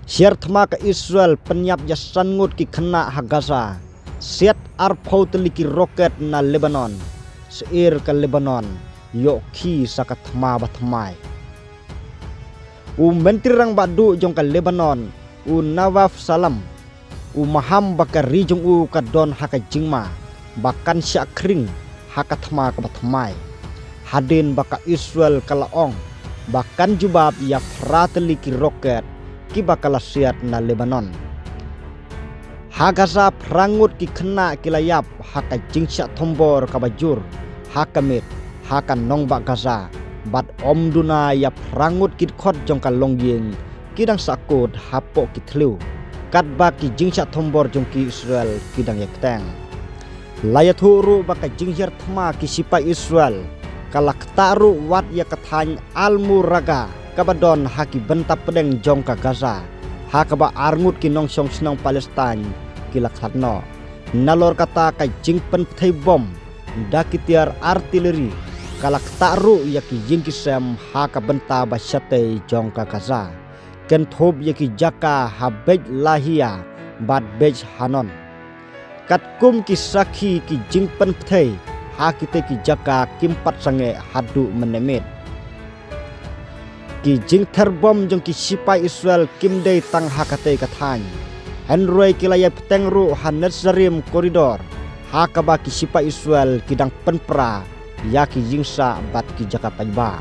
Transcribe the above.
Siar thma ka Israel penyap ya sangut ki kena ha Gaza. Siat arpau teliki roket na Lebanon. Seir ka Lebanon yok ki saka thma bathmai. Menteri rang badu jong ka Lebanon Nawaf Salam maham baka rijong ka don haka jingma bakan syakring haka thma ka bathmai. Hadin baka Israel kalaong bahkan jubab ya prateli ki roket ki bakala siat na Lebanon. Hagaza prangut ki kena kilayap haka jingsya thombor ka bajur hakamit haka nongba Gaza bat omduna ya prangut ki khot jong ka longyeng kidang sakut hapok ki thlu katba ki jingsya thombor jong ki Israel kidang yekteng. Layathuru baka jingsyar thma ki sipa Israel kalak taru wat ya kathany almuraga kabadon haki bentap pedeng jong ka Gaza hakaba arngut ki nongsong senong Palestine kilak hatno nalor kata ka jingpen pthai bom dakitiar artileri kalak taru ya ki jingkisem haka benta basyate jong ka Gaza ken thob ya ki jaka habej lahia bad bej hanon katkum ki sakhi ki jingpen pthai hakite ki jaka kimpat sange hadu menemit ki jing terbom jong ki sipai Israel kimdei tang hakate kathany henroi kilaya petengru hanerzarim koridor hakaba ki sipai Israel kidang penpra ya ki jingsa bat ki jaka pajba.